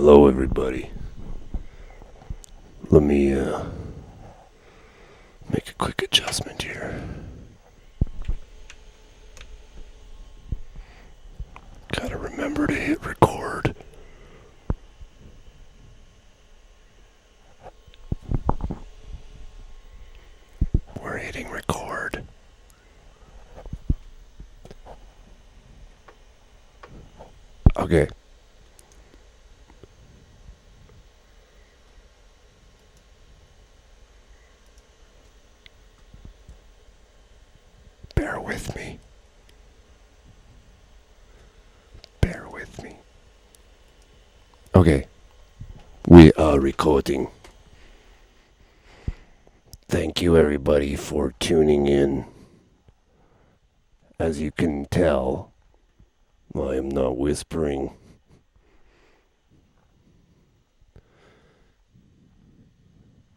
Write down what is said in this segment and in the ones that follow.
Hello, everybody. Let me make a quick adjustment here. Gotta remember to hit record. We're hitting record. Okay. Bear with me. Bear with me. Okay. We are recording. Thank you, everybody, for tuning in. As you can tell, I am not whispering.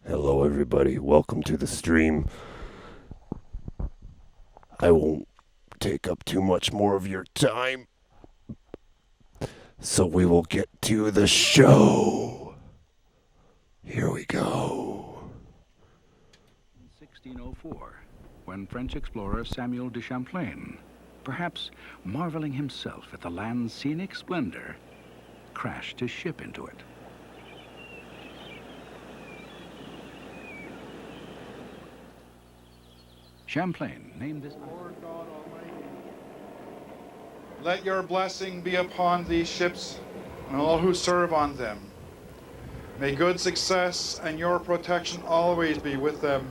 Hello, everybody. Welcome to the stream. I won't take up too much more of your time, so we will get to the show. Here we go. 1604, when French explorer Samuel de Champlain, perhaps marveling himself at the land's scenic splendor, crashed his ship into it. Champlain named this Lord God Almighty, let your blessing be upon these ships and all who serve on them. May good success and your protection always be with them.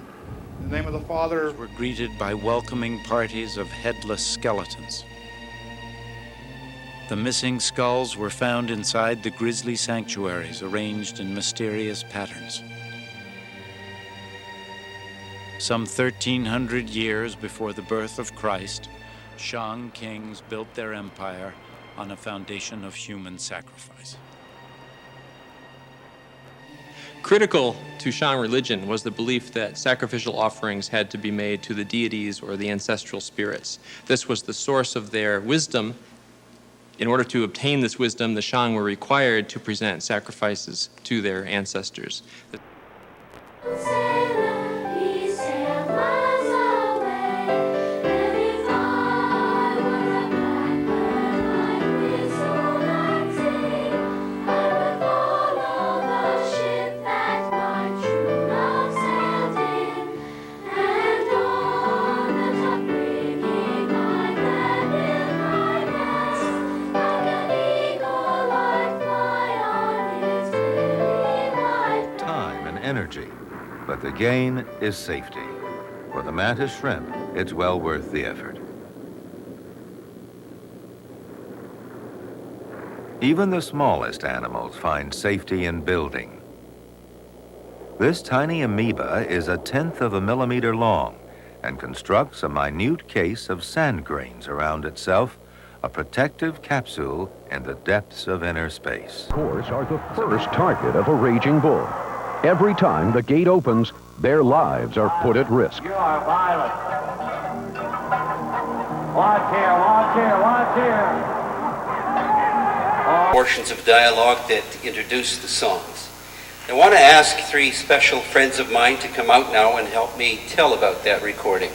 In the name of the Father. Were greeted by welcoming parties of headless skeletons. The missing skulls were found inside the grisly sanctuaries arranged in mysterious patterns. Some 1,300 years before the birth of Christ, Shang kings built their empire on a foundation of human sacrifice. Critical to Shang religion was the belief that sacrificial offerings had to be made to the deities or the ancestral spirits. This was the source of their wisdom. In order to obtain this wisdom, the Shang were required to present sacrifices to their ancestors. Energy, but the gain is safety. For the mantis shrimp, it's well worth the effort. Even the smallest animals find safety in building. This tiny amoeba is 1/10 of a millimeter long and constructs a minute case of sand grains around itself, a protective capsule in the depths of inner space. Cores are the first target of a raging bull. Every time the gate opens, their lives are put at risk. You are violent. Watch here, watch here, watch here. Portions of dialogue that introduce the songs. I want to ask 3 special friends of mine to come out now and help me tell about that recording.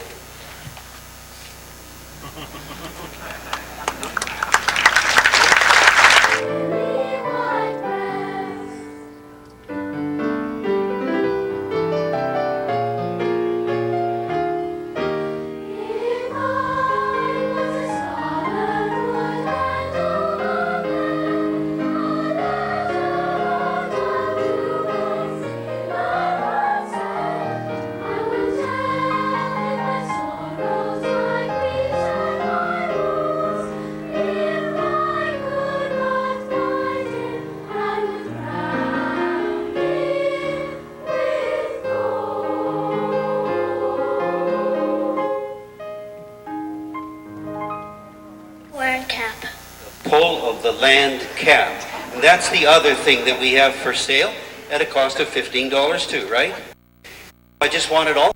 The land cap. And that's the other thing that we have for sale at a cost of $15 too, right? I just want it all.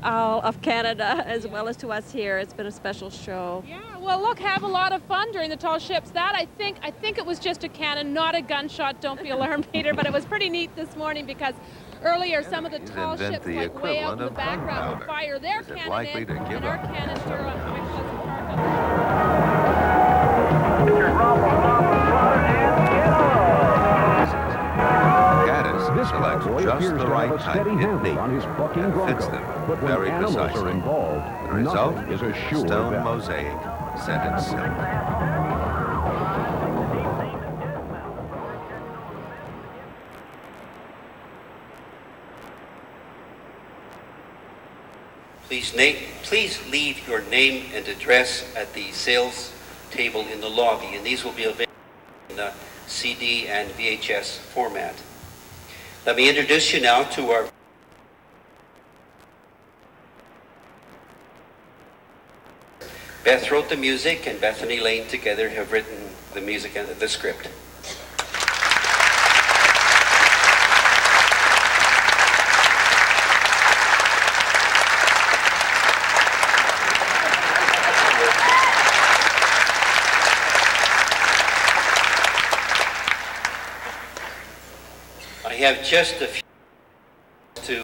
all of Canada as well as to us here. It's been a special show. Yeah, well, look, have a lot of fun during the tall ships. That, I think it was just a cannon, not a gunshot. Don't be alarmed, Peter, but it was pretty neat this morning because earlier some of the tall ships, like way out in the background, would fire their cannon in, and our cannons here on Point Pleasant This selects just the right type technique and fits them very precisely. The result is a stone mosaic set in silk. Please leave your name and address at the sales table in the lobby, and these will be available in the CD and VHS format. Let me introduce you now to our Beth wrote the music, and Bethany Lane together have written the music and the script. I have just a few to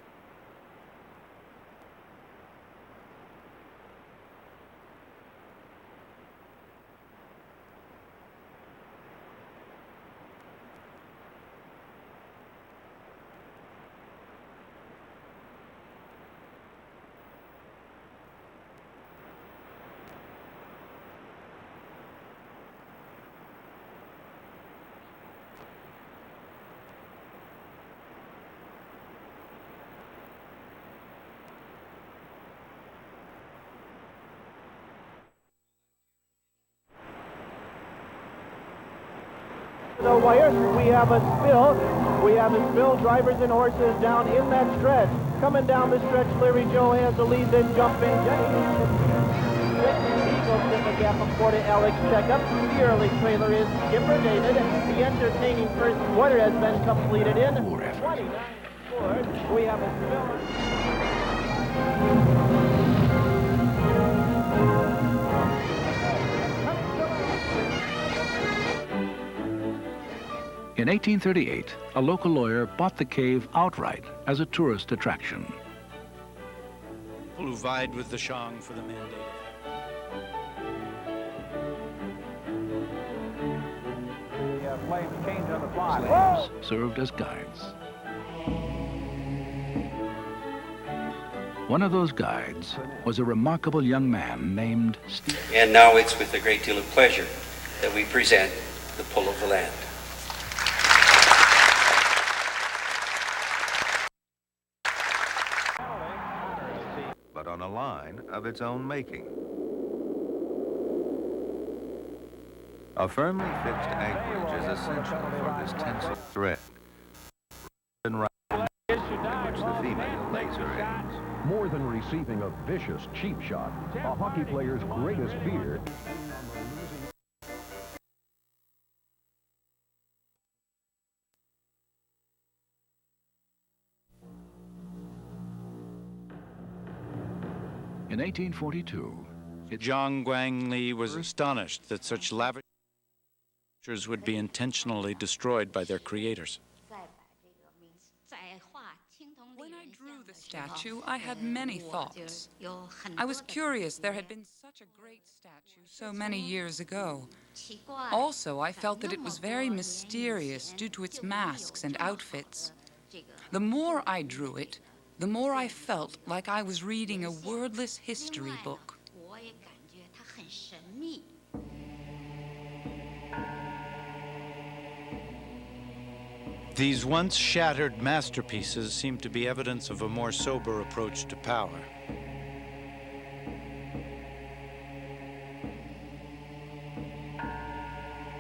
the wires. We have a spill. We have a spill. Drivers and horses down in that stretch. Coming down the stretch, Larry Joe has the lead, then jumping. Eagles in the gap of Porta Alex checkup. The early trailer is Skipper David. The entertaining first quarter has been completed in 29 Ford. We have a spill. In 1838, a local lawyer bought the cave outright as a tourist attraction. People who vied with the Shang for the mandate. The flames change on the fly. Slaves served as guides. One of those guides was a remarkable young man named Steve. And now it's with a great deal of pleasure that we present the Pull of the Land. But on a line of its own making. A firmly fixed anchorage is essential for this tensile thread, in which the female lays her eggs. More than receiving a vicious cheap shot, a hockey player's greatest fear In 1842, Zhang Guangli was astonished that such lavish pictures would be intentionally destroyed by their creators. When I drew the statue, I had many thoughts. I was curious there had been such a great statue so many years ago. Also, I felt that it was very mysterious due to its masks and outfits. The more I drew it, the more I felt like I was reading a wordless history book. These once shattered masterpieces seem to be evidence of a more sober approach to power.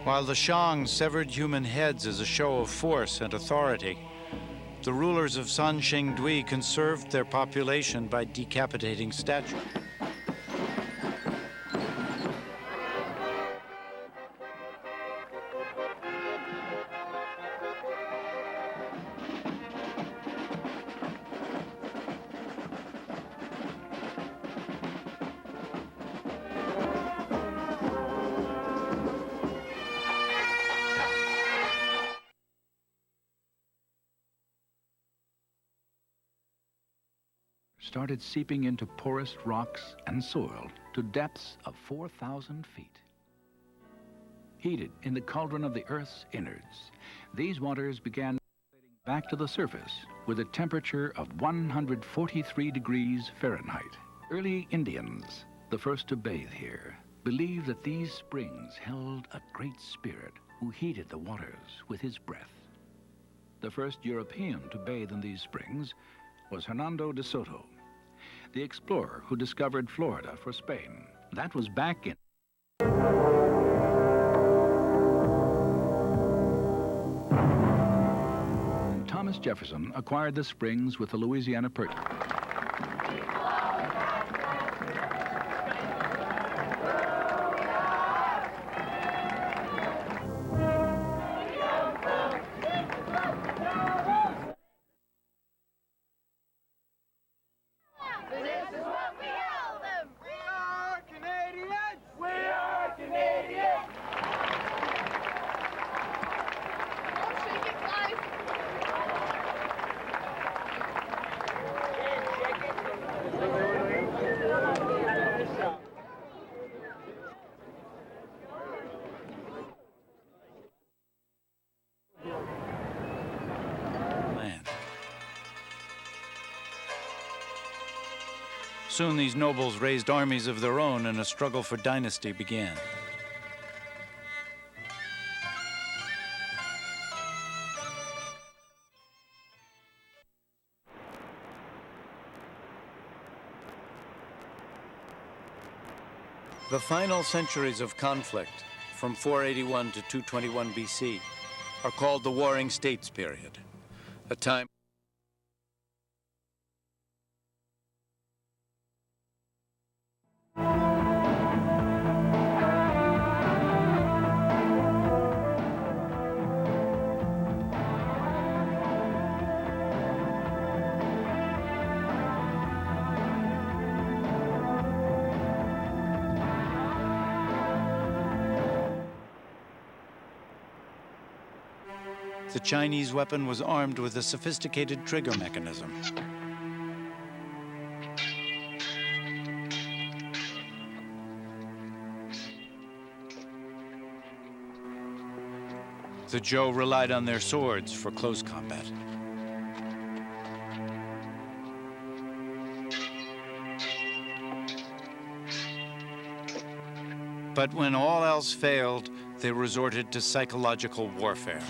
While the Shang severed human heads as a show of force and authority, the rulers of San Shengdui conserved their population by decapitating statues. started seeping into porous rocks and soil to depths of 4,000 feet. Heated in the cauldron of the Earth's innards, these waters began back to the surface with a temperature of 143 degrees Fahrenheit. Early Indians, the first to bathe here, believed that these springs held a great spirit who heated the waters with his breath. The first European to bathe in these springs was Hernando de Soto, the explorer who discovered Florida for Spain. That was back in Thomas Jefferson acquired the springs with the Louisiana Purchase. Soon these nobles raised armies of their own and a struggle for dynasty began. The final centuries of conflict, from 481 to 221 BC, are called the Warring States period, a time the Chinese weapon was armed with a sophisticated trigger mechanism. The Zhou relied on their swords for close combat. But when all else failed, they resorted to psychological warfare.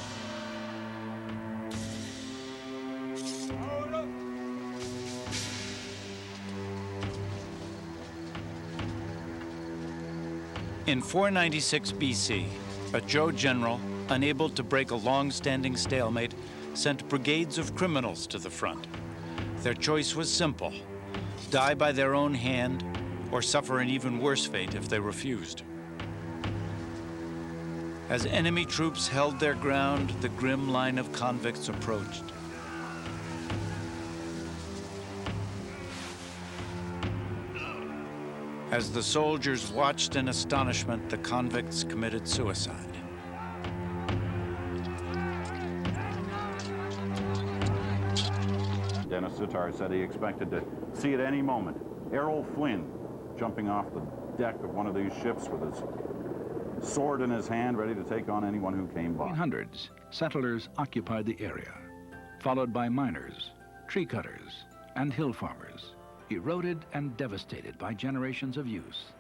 In 496 BC, a Zhou general, unable to break a long-standing stalemate, sent brigades of criminals to the front. Their choice was simple: die by their own hand or suffer an even worse fate if they refused. As enemy troops held their ground, the grim line of convicts approached. As the soldiers watched in astonishment, the convicts committed suicide. Dennis Sitar said he expected to see at any moment Errol Flynn jumping off the deck of one of these ships with his sword in his hand, ready to take on anyone who came by. In hundreds, settlers occupied the area, followed by miners, tree cutters, and hill farmers. Eroded and devastated by generations of use,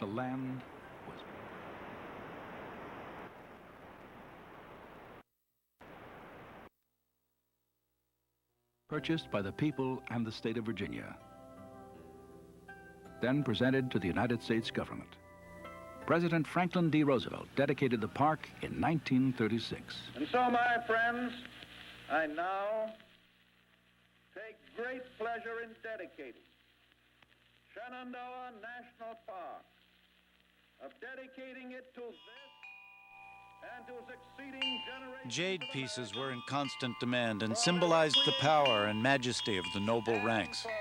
the land was purchased by the people and the state of Virginia, then presented to the United States government. President Franklin D. Roosevelt dedicated the park in 1936. And so, my friends, I now take great pleasure in dedicating Shenandoah National Park, of dedicating it to this and to succeeding generations. Jade pieces were in constant demand and symbolized the power and majesty of the noble ranks. For the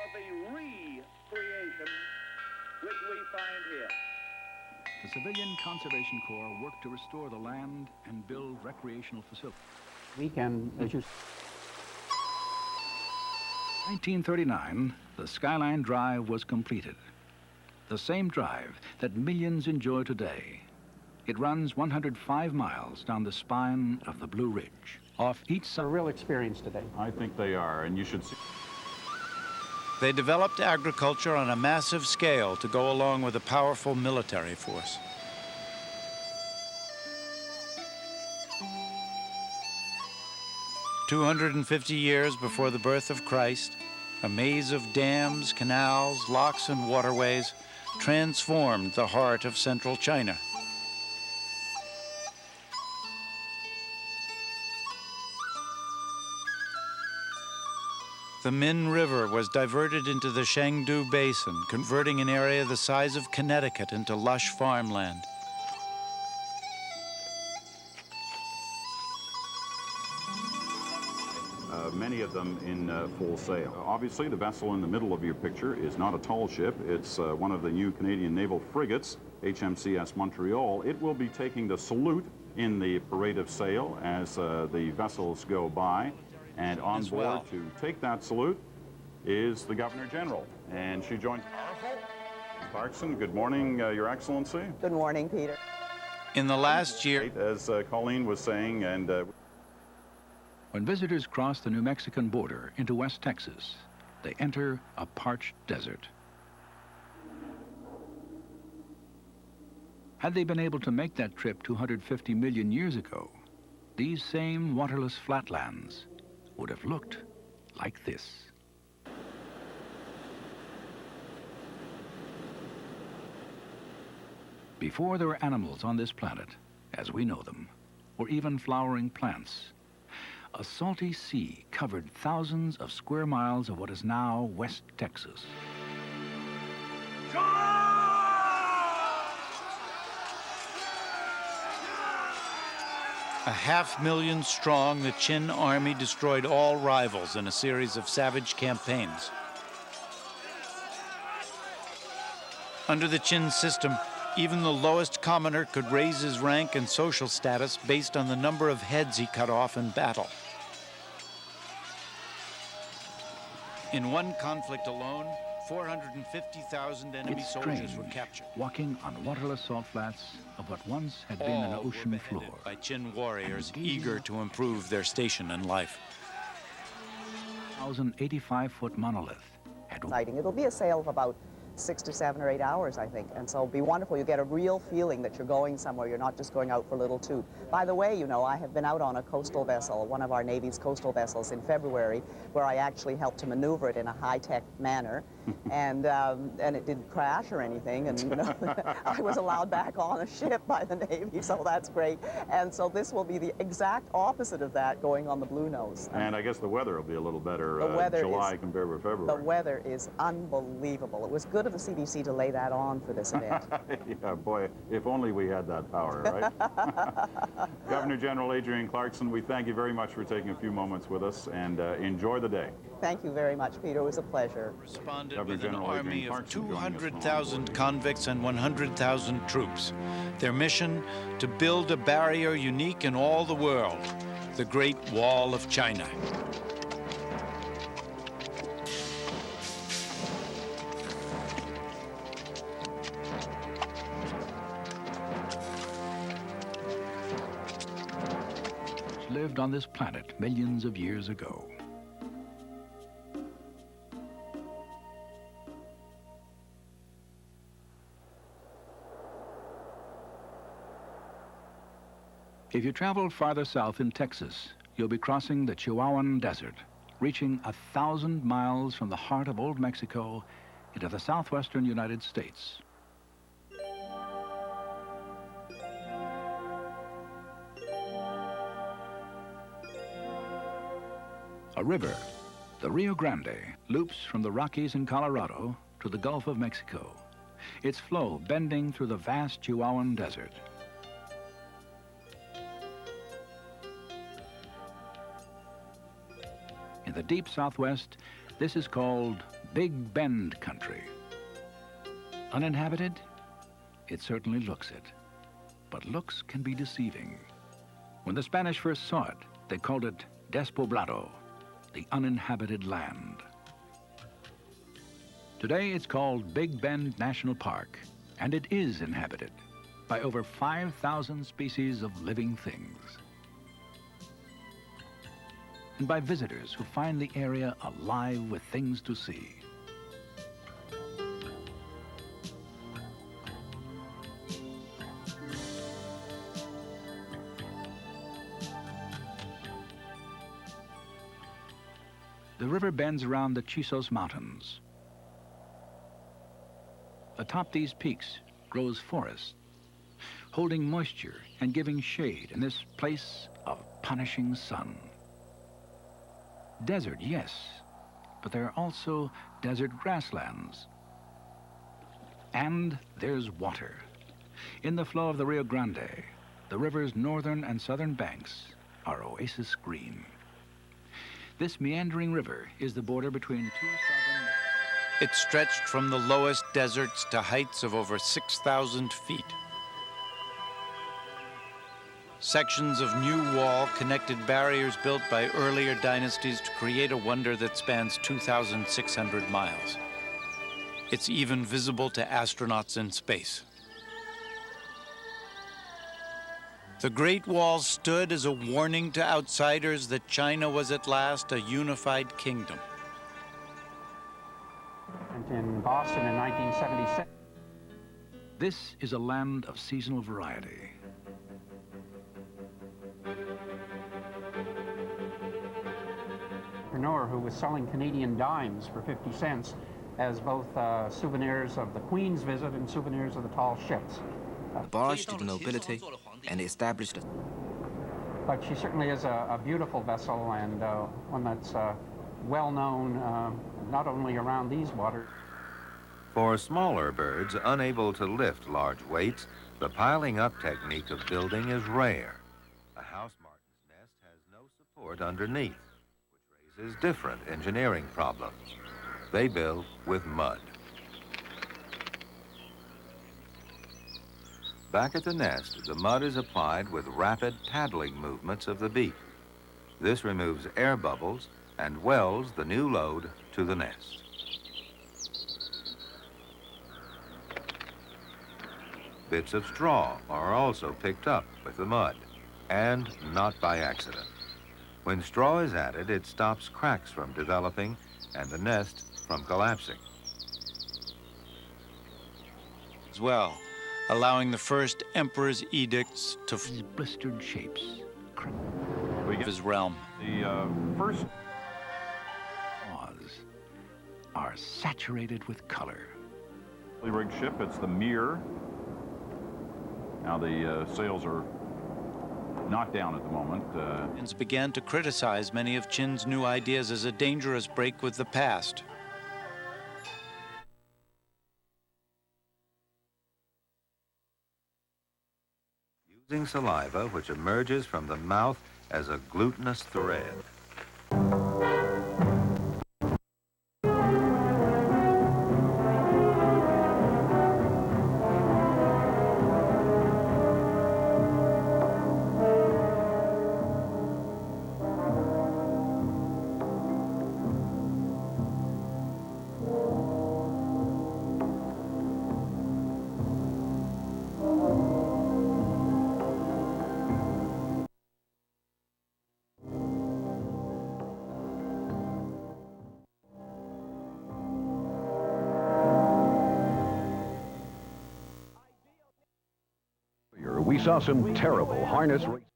recreation which we find here. The Civilian Conservation Corps worked to restore the land and build recreational facilities. We can, as you 1939, the Skyline Drive was completed. The same drive that millions enjoy today. It runs 105 miles down the spine of the Blue Ridge. Off each side. A real experience today. I think they are, and you should see. They developed agriculture on a massive scale to go along with a powerful military force. "250 years before the birth of Christ, a maze of dams, canals, locks, and waterways transformed the heart of central China. The Min River was diverted into the Chengdu Basin, converting an area the size of Connecticut into lush farmland. Many of them in full sail. Obviously, the vessel in the middle of your picture is not a tall ship. It's one of the new Canadian naval frigates, HMCS Montreal. It will be taking the salute in the parade of sail as the vessels go by. And on board to take that salute is the Governor General. And she joins Clarkson. Good morning, Your Excellency. Good morning, Peter. In the last year, as Colleen was saying, and when visitors cross the New Mexican border into West Texas, they enter a parched desert. Had they been able to make that trip 250 million years ago, these same waterless flatlands would have looked like this. Before there were animals on this planet, as we know them, or even flowering plants, a salty sea covered thousands of square miles of what is now West Texas. A 500,000 strong, the Qin army destroyed all rivals in a series of savage campaigns. Under the Qin system, even the lowest commoner could raise his rank and social status based on the number of heads he cut off in battle. In one conflict alone, 450,000 enemy soldiers were captured. Walking on waterless salt flats of what once had been an ocean floor. By Qin warriors eager to improve their station in life. 1,085-foot monolith. Exciting. It'll be a sail of about 6 to 7 or 8 hours, I think. And so it'll be wonderful. You get a real feeling that you're going somewhere. You're not just going out for a little toot. By the way, you know, I have been out on a coastal vessel, one of our Navy's coastal vessels in February, where I actually helped to maneuver it in a high-tech manner. And it didn't crash or anything. And, you know, I was allowed back on a ship by the Navy, so that's great. And so this will be the exact opposite of that going on the Blue Nose. And I guess the weather will be a little better July compared with February. The weather is unbelievable. It was good of the CDC to lay that on for this event. Yeah, boy, if only we had that power, right? Governor General Adrian Clarkson, we thank you very much for taking a few moments with us, and enjoy the day. Thank you very much, Peter. It was a pleasure. Responded with an army of 200,000 convicts and 100,000 troops. Their mission, to build a barrier unique in all the world, the Great Wall of China. Lived on this planet millions of years ago. If you travel farther south in Texas, you'll be crossing the Chihuahuan Desert, reaching 1,000 miles from the heart of Old Mexico into the southwestern United States. A river, the Rio Grande, loops from the Rockies in Colorado to the Gulf of Mexico, its flow bending through the vast Chihuahuan Desert. In the deep southwest, this is called Big Bend country. Uninhabited? It certainly looks it. But looks can be deceiving. When the Spanish first saw it, they called it Despoblado, the uninhabited land. Today it's called Big Bend National Park, and it is inhabited by over 5,000 species of living things, and by visitors who find the area alive with things to see. The river bends around the Chisos Mountains. Atop these peaks grows forest, holding moisture and giving shade in this place of punishing sun. Desert, yes, but there are also desert grasslands. And there's water. In the flow of the Rio Grande, the river's northern and southern banks are oasis green. This meandering river is the border between two sovereign... It stretched from the lowest deserts to heights of over 6,000 feet. Sections of new wall connected barriers built by earlier dynasties to create a wonder that spans 2,600 miles. It's even visible to astronauts in space. The Great Wall stood as a warning to outsiders that China was at last a unified kingdom. In Boston in 1976. This is a land of seasonal variety. Entrepreneur who was selling Canadian dimes for 50 cents as both souvenirs of the Queen's visit and souvenirs of the tall ships. Abolished the nobility and established a... But she certainly is a beautiful vessel and one that's well known not only around these waters. For smaller birds unable to lift large weights, the piling up technique of building is rare. A house martin's nest has no support underneath, which raises different engineering problems. They build with mud. Back at the nest, the mud is applied with rapid paddling movements of the beak. This removes air bubbles and welds the new load to the nest. Bits of straw are also picked up with the mud, and not by accident. When straw is added, it stops cracks from developing and the nest from collapsing. As well, allowing the first emperor's edicts to blistered shapes. We get his realm. The first are saturated with color. rigged ship, it's the Mir. Now the sails are not down at the moment. Began to criticize many of Chin's new ideas as a dangerous break with the past. Using saliva which emerges from the mouth as a glutinous thread. We saw some terrible harness races.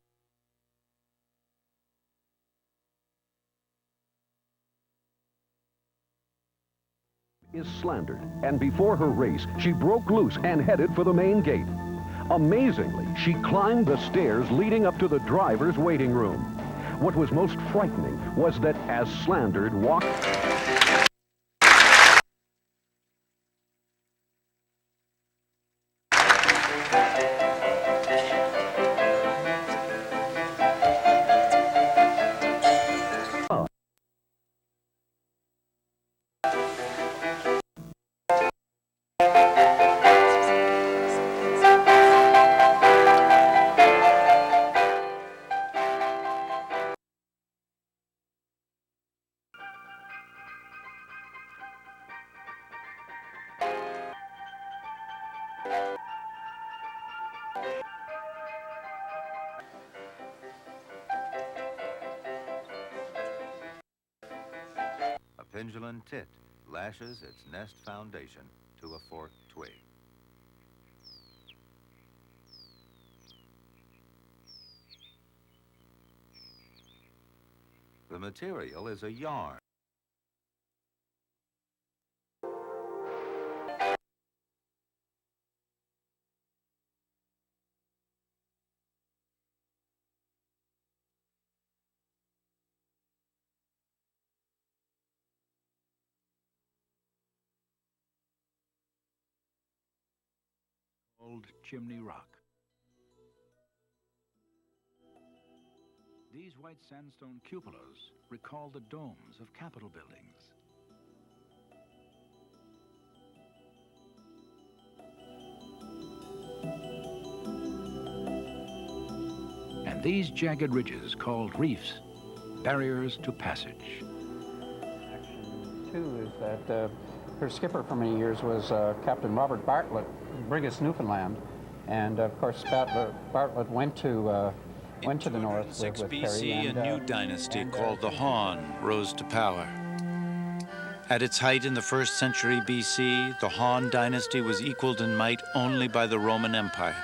Is slandered, and before her race, she broke loose and headed for the main gate. Amazingly, she climbed the stairs leading up to the driver's waiting room. What was most frightening was that as Slandered walked... pendulum tit lashes its nest foundation to a forked twig. The material is a yarn. Old chimney rock. These white sandstone cupolas recall the domes of Capitol buildings. And these jagged ridges called reefs, barriers to passage. Action 2 is that her skipper for many years was Captain Robert Bartlett, Brigus, Newfoundland, and of course Bartlett went to the north with Perry. BC, a new dynasty called the Han rose to power. At its height in the 1st century BC, the Han dynasty was equaled in might only by the Roman Empire.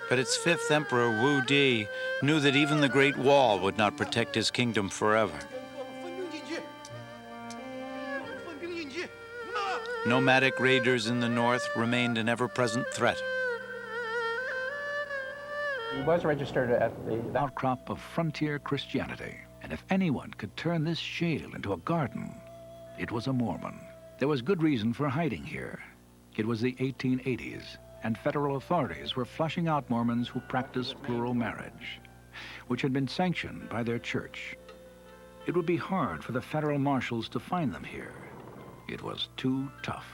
But its 5th emperor, Wu Di, knew that even the Great Wall would not protect his kingdom forever. Nomadic raiders in the north remained an ever-present threat. He was registered at the outcrop of frontier Christianity. And if anyone could turn this shale into a garden, it was a Mormon. There was good reason for hiding here. It was the 1880s, and federal authorities were flushing out Mormons who practiced plural marriage, which had been sanctioned by their church. It would be hard for the federal marshals to find them here. It was too tough.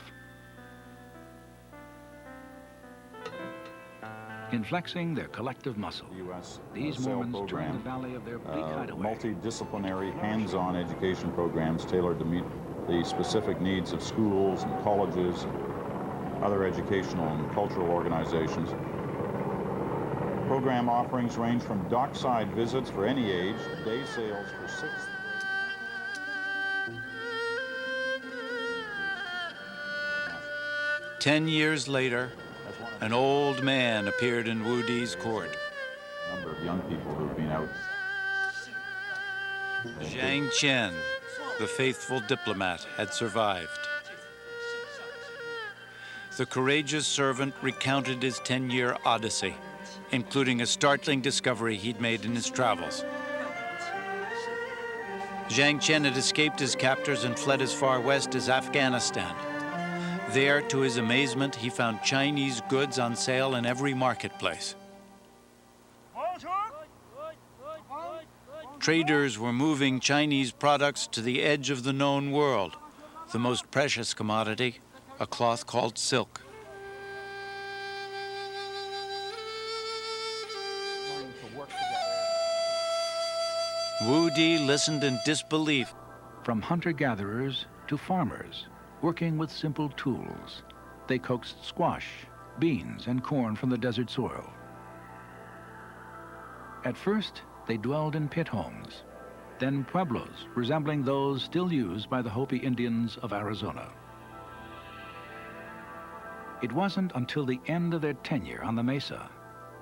In flexing their collective muscle, these Mormons turned the valley of their bleak hideaway. Multidisciplinary, hands-on education programs tailored to meet the specific needs of schools and colleges, other educational and cultural organizations. Program offerings range from dockside visits for any age, day sales for 6th. 10 years later, an old man appeared in Wu Di's court. A number of young people who've been out. Zhang Chen, the faithful diplomat, had survived. The courageous servant recounted his 10-year odyssey, including a startling discovery he'd made in his travels. Zhang Chen had escaped his captors and fled as far west as Afghanistan. There, to his amazement, he found Chinese goods on sale in every marketplace. Traders were moving Chinese products to the edge of the known world, the most precious commodity, a cloth called silk. Wu Di listened in disbelief. From hunter-gatherers to farmers, working with simple tools, they coaxed squash, beans, and corn from the desert soil. At first, they dwelled in pit homes, then pueblos resembling those still used by the Hopi Indians of Arizona. It wasn't until the end of their tenure on the mesa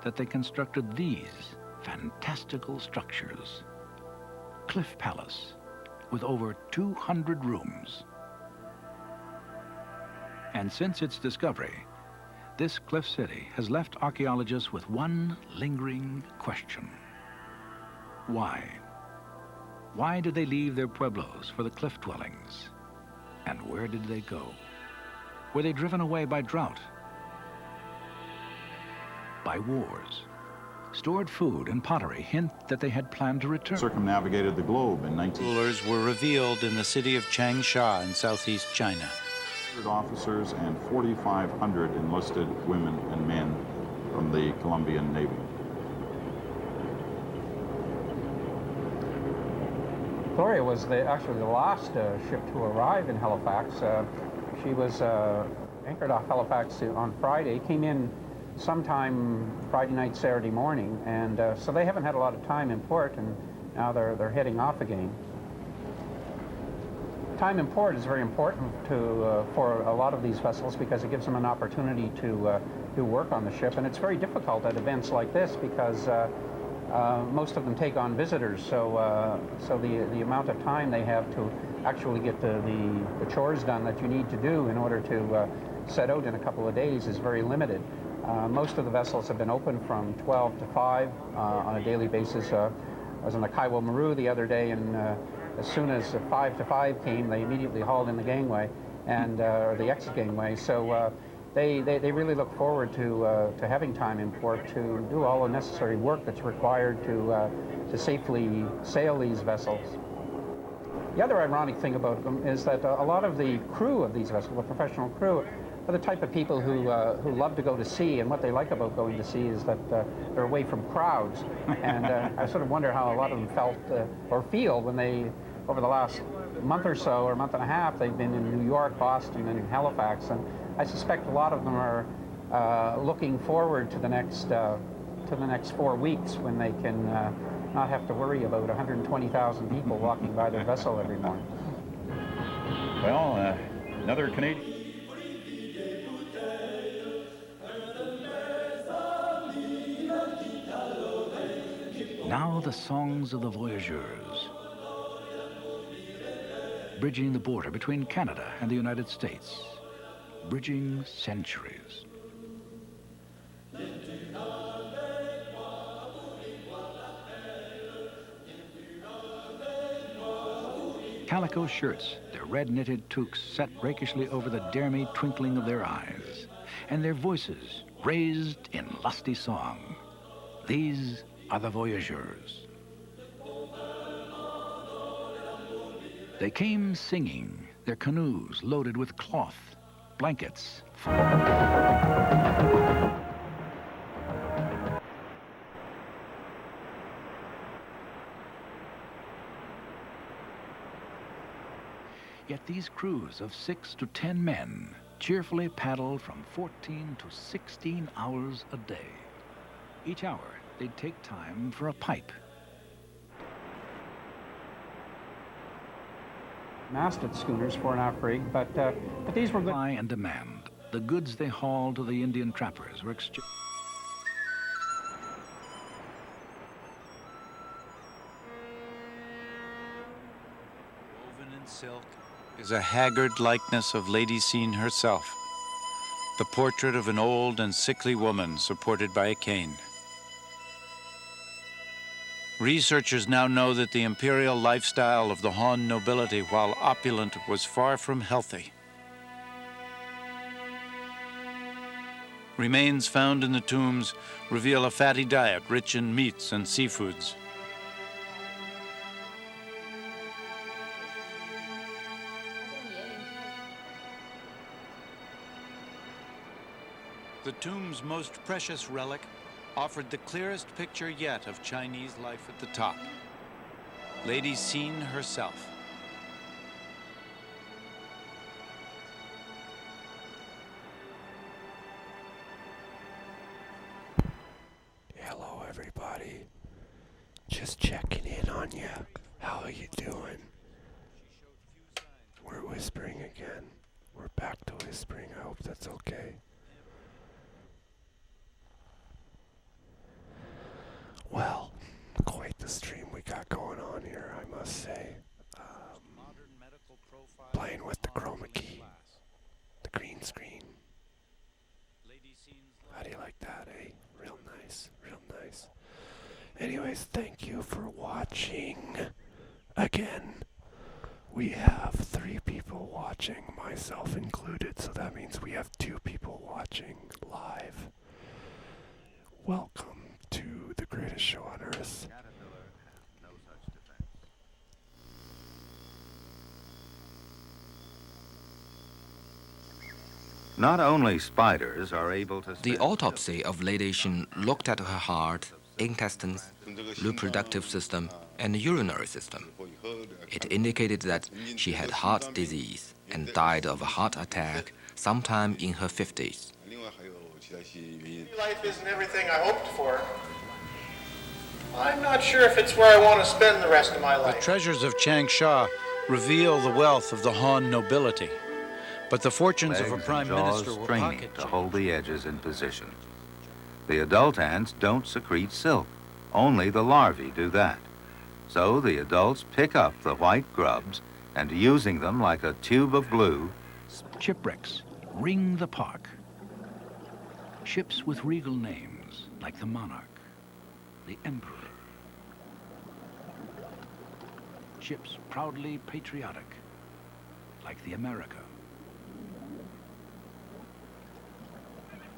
that they constructed these fantastical structures. Cliff Palace, with over 200 rooms. And since its discovery, this cliff city has left archaeologists with one lingering question. Why? Why did they leave their pueblos for the cliff dwellings? And where did they go? Were they driven away by drought? By wars? Stored food and pottery hint that they had planned to return. Circumnavigated the globe in 19... Rulers were revealed in the city of Changsha in southeast China. Officers and 4,500 enlisted women and men from the Colombian Navy. Gloria was actually the last ship to arrive in Halifax. She was anchored off Halifax on Friday, came in sometime Friday night, Saturday morning, and so they haven't had a lot of time in port, and now they're heading off again. Time in port is very important for a lot of these vessels because it gives them an opportunity to do work on the ship, and it's very difficult at events like this because most of them take on visitors, so the amount of time they have to actually get the chores done that you need to do in order to set out in a couple of days is very limited. Most of the vessels have been open from 12 to 5 on a daily basis. I was on the Kaiwo Maru the other day, and as soon as 5 to 5 came, they immediately hauled in the gangway and or the exit gangway. So they really look forward to having time in port to do all the necessary work that's required to safely sail these vessels. The other ironic thing about them is that a lot of the crew of these vessels, the professional crew, are the type of people who love to go to sea, and what they like about going to sea is that they're away from crowds. And I sort of wonder how a lot of them felt or feel when they, over the last month or so, or month and a half, they've been in New York, Boston, and Halifax, and I suspect a lot of them are looking forward to the next 4 weeks when they can not have to worry about 120,000 people walking by their vessel every morning. Well, another Canadian. Now the songs of the voyageurs, bridging the border between Canada and the United States, bridging centuries. Calico shirts, their red knitted toques set rakishly over the dare-me twinkling of their eyes, and their voices raised in lusty song. These are the voyageurs. They came singing, their canoes loaded with cloth, blankets. Yet these crews of 6 to 10 men cheerfully paddle from 14 to 16 hours a day. Each hour, they'd take time for a pipe. Masted schooners for an off-rig, but these were good. Supply and demand. The goods they hauled to the Indian trappers were exchanged. Woven in silk is a haggard likeness of Lady Scene herself, the portrait of an old and sickly woman supported by a cane. Researchers now know that the imperial lifestyle of the Han nobility, while opulent, was far from healthy. Remains found in the tombs reveal a fatty diet rich in meats and seafoods. The tomb's most precious relic offered the clearest picture yet of Chinese life at the top. Lady Scene herself. Hello, everybody. Just checking in on you. How are you doing? We're whispering again. We're back to whispering. I hope that's okay. Well, quite the stream we got going on here, I must say. Playing with the chroma key, the green screen. How do you like that, eh? Real nice, real nice. Anyways, thank you for watching. Again, we have 3 people watching, myself included, so that means we have 2 people watching live. Welcome to the greatest show on earth. Not only spiders are able to... The autopsy of Lady Scene looked at her heart, intestines, reproductive system, and urinary system. It indicated that she had heart disease and died of a heart attack sometime in her 50s. Life isn't everything I hoped for. I'm not sure if it's where I want to spend the rest of my The life. treasures of Changsha reveal the wealth of the Han nobility, but the fortunes of a Legs prime and jaws minister were straining pocket to hold the edges in position. The adult ants don't secrete silk. Only the larvae do that. So the adults pick up the white grubs and, using them like a tube of glue, Shipwrecks ring the park. Ships with regal names like the Monarch, the Emperor. Ships proudly patriotic like the America.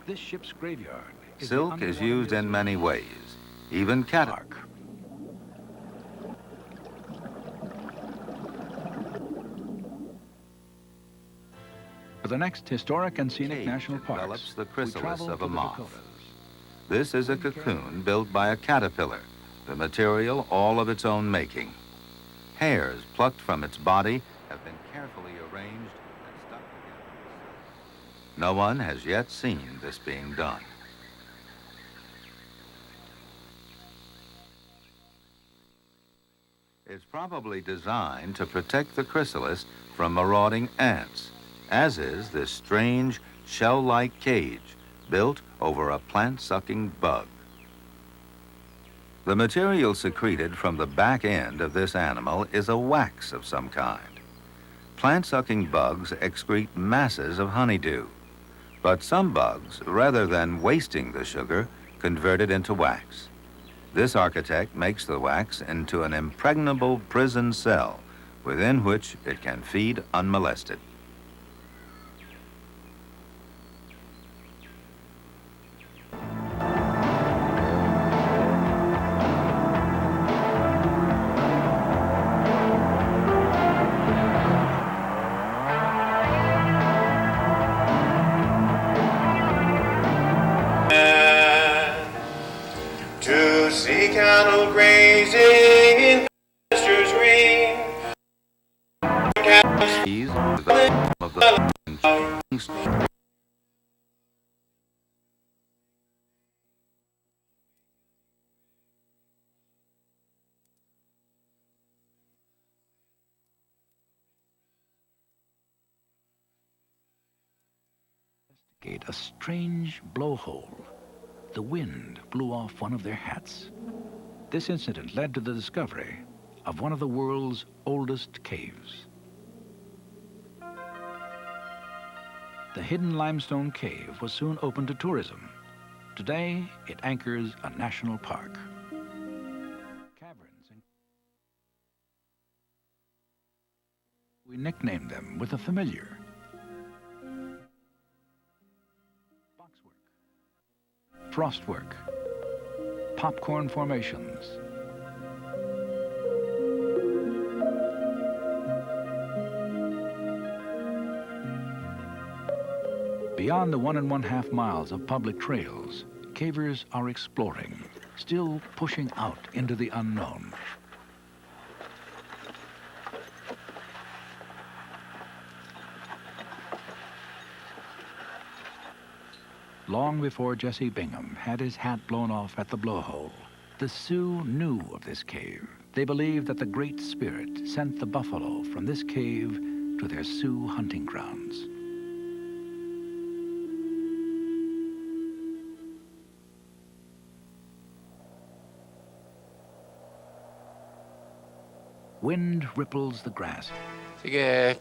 This ship's graveyard is silk is used in many ways, even park. For the next historic and scenic national parks, develops the we chrysalis travel of to a the moth. Dakotas. This is a cocoon built by a caterpillar, the material all of its own making. Hairs plucked from its body have been carefully arranged and stuck together. No one has yet seen this being done. It's probably designed to protect the chrysalis from marauding ants, as is this strange shell-like cage built over a plant-sucking bug. The material secreted from the back end of this animal is a wax of some kind. Plant-sucking bugs excrete masses of honeydew, but some bugs, rather than wasting the sugar, convert it into wax. This architect makes the wax into an impregnable prison cell within which it can feed unmolested. To see cattle grazing in pastures green. These are the of the A strange blowhole. The wind blew off one of their hats. This incident led to the discovery of one of the world's oldest caves. The hidden limestone cave was soon open to tourism. Today, it anchors a national park. Caverns. We nicknamed them with a familiar frostwork, popcorn formations. Beyond the 1.5 miles of public trails, cavers are exploring, still pushing out into the unknown. Long before Jesse Bingham had his hat blown off at the blowhole, the Sioux knew of this cave. They believed that the Great Spirit sent the buffalo from this cave to their Sioux hunting grounds. Wind ripples the grass. I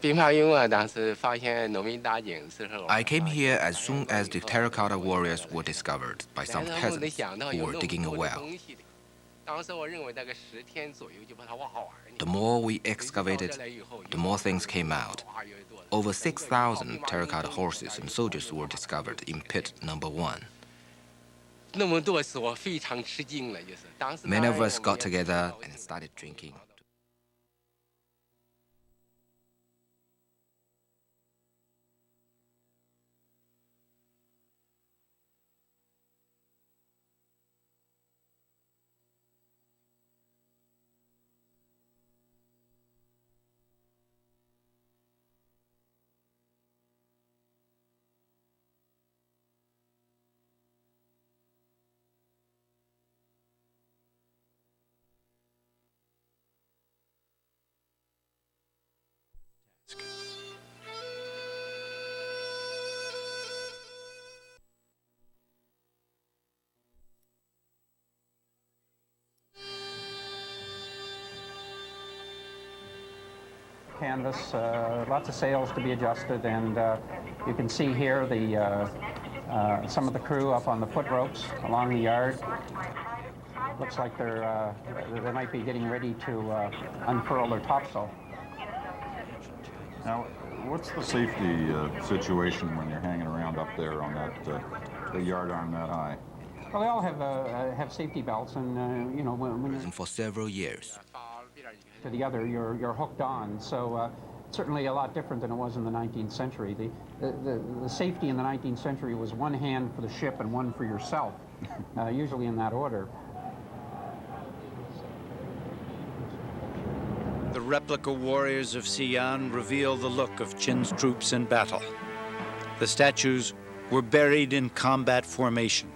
came here as soon as the terracotta warriors were discovered by some peasants who were digging a well. The more we excavated, the more things came out. Over 6,000 terracotta horses and soldiers were discovered in pit number 1. Many of us got together and started drinking. canvas, lots of sails to be adjusted, and you can see here the some of the crew up on the foot ropes along the yard. Looks like they might be getting ready to unfurl their topsail. Now, what's the safety situation when you're hanging around up there on that the yard arm that high? Well, they all have safety belts, and you know, when you're for several years. To the other, you're hooked on. So certainly a lot different than it was in the 19th century. The safety in the 19th century was one hand for the ship and one for yourself, usually in that order. The replica warriors of Xi'an reveal the look of Qin's troops in battle. The statues were buried in combat formation,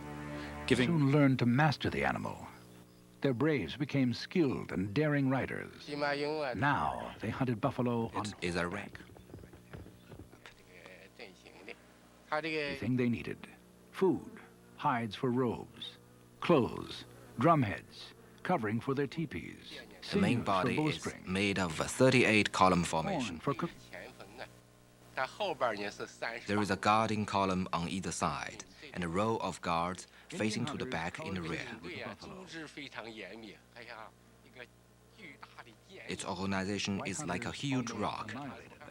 soon learned to master the animal. Their braves became skilled and daring riders. Now they hunted buffalo on It is a wreck. everything they needed: food, hides for robes, clothes, drumheads, covering for their teepees. The main body is made of a 38-column formation. There is a guarding column on either side, and a row of guards facing to the back in the rear. Its organization is like a huge rock.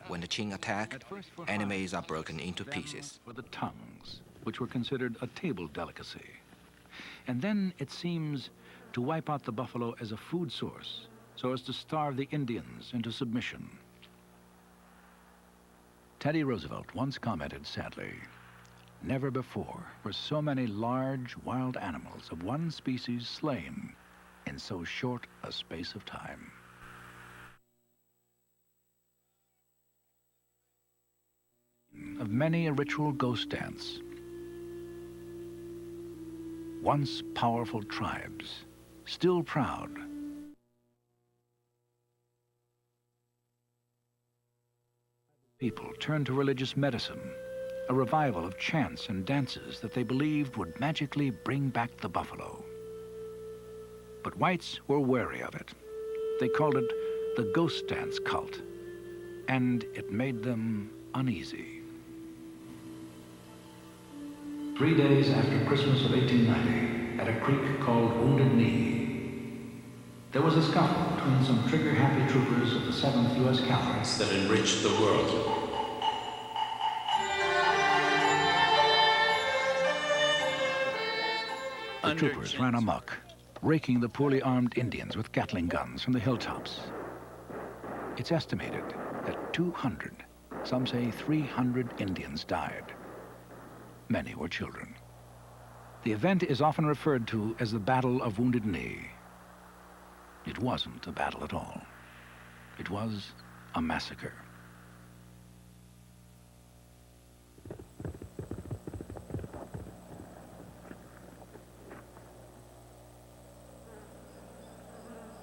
When the Qing attack, enemies are broken into pieces. For the tongues, which were considered a table delicacy. And then, it seems, to wipe out the buffalo as a food source, so as to starve the Indians into submission. Teddy Roosevelt once commented sadly, "Never before were so many large, wild animals of one species slain in so short a space of time." Of many a ritual ghost dance. Once powerful tribes, still proud. People turned to religious medicine, a revival of chants and dances that they believed would magically bring back the buffalo. But whites were wary of it. They called it the ghost dance cult, and it made them uneasy. 3 days after Christmas of 1890, at a creek called Wounded Knee, there was a scuffle between some trigger-happy troopers of the 7th U.S. Cavalry that enriched the world. The troopers ran amok, raking the poorly armed Indians with Gatling guns from the hilltops. It's estimated that 200, some say 300 Indians died. Many were children. The event is often referred to as the Battle of Wounded Knee. It wasn't a battle at all. It was a massacre.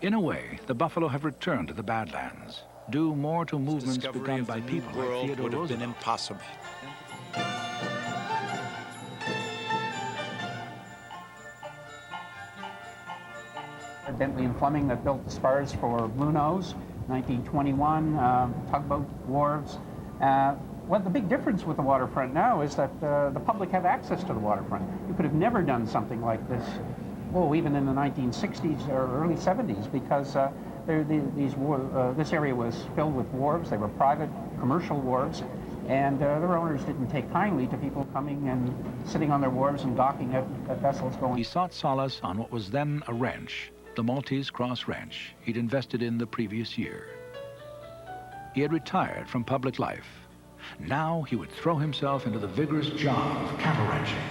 In a way, the buffalo have returned to the Badlands, due more to movements begun by people like Theodore would have Roosevelt. been impossible. Bentley and Fleming that built the spars for Blue Nose, 1921, tugboat wharves. Well, the big difference with the waterfront now is that the public have access to the waterfront. You could have never done something like this, even in the 1960s or early 70s, because this area was filled with wharves. They were private commercial wharves, and their owners didn't take kindly to people coming and sitting on their wharves and docking at vessels going. He sought solace on what was then a ranch, the Maltese Cross Ranch he'd invested in the previous year. He had retired from public life. Now he would throw himself into the vigorous job of cattle ranching.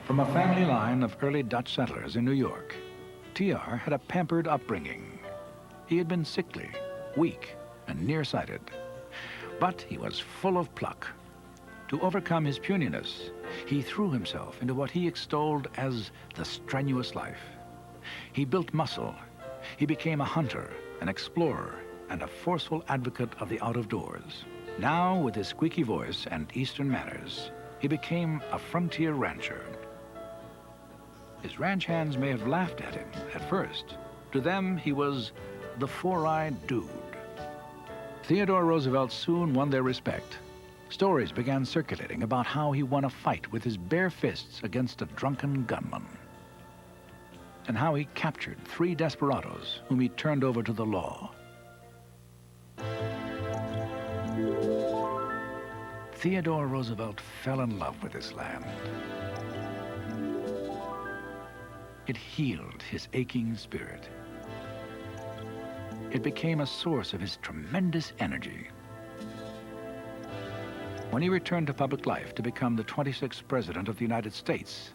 From a family line of early Dutch settlers in New York, T.R. had a pampered upbringing. He had been sickly, weak, and nearsighted. But he was full of pluck. To overcome his puniness, he threw himself into what he extolled as the strenuous life. He built muscle. He became a hunter, an explorer, and a forceful advocate of the out-of-doors. Now, with his squeaky voice and Eastern manners, he became a frontier rancher. His ranch hands may have laughed at him at first. To them, he was the four-eyed dude. Theodore Roosevelt soon won their respect. Stories began circulating about how he won a fight with his bare fists against a drunken gunman, and how he captured 3 desperados whom he turned over to the law. Theodore Roosevelt fell in love with this land. It healed his aching spirit. It became a source of his tremendous energy. When he returned to public life to become the 26th President of the United States,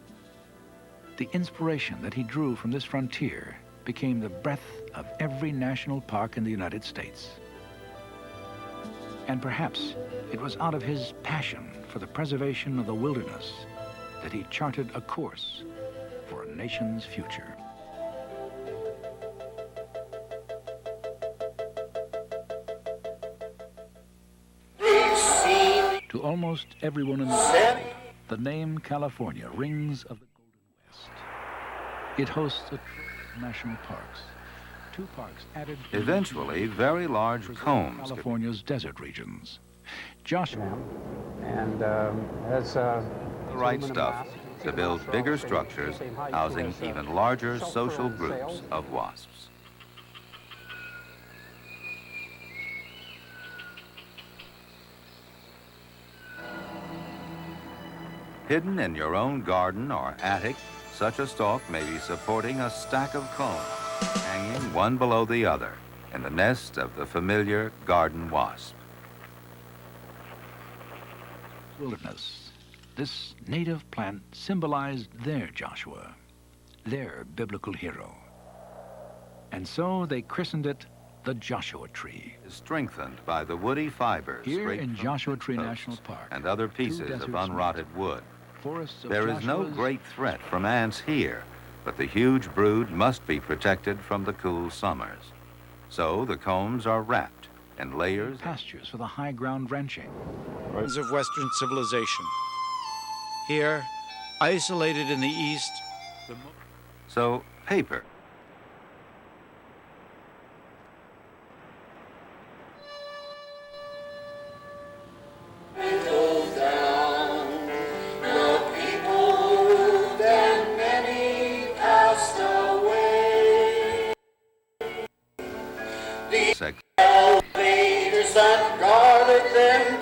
the inspiration that he drew from this frontier became the breath of every national park in the United States. And perhaps it was out of his passion for the preservation of the wilderness that he charted a course for a nation's future. To almost everyone in the world, the name California rings of the Golden West. It hosts a national parks, 2 parks added. Eventually, very large combs. California's desert regions. Joshua. And has the right stuff to build bigger structures housing even larger social groups of wasps. Hidden in your own garden or attic, such a stalk may be supporting a stack of combs, hanging one below the other in the nest of the familiar garden wasp. Wilderness. This native plant symbolized their Joshua, their biblical hero. And so they christened it the Joshua Tree. Strengthened by the woody fibers here in Joshua Tree National Park and other pieces of unrotted wood. There is Joshua's no great threat from ants here, but the huge brood must be protected from the cool summers. So the combs are wrapped in layers. Pastures for the high ground ranching. Of Western civilization. Here, isolated in the east. So paper.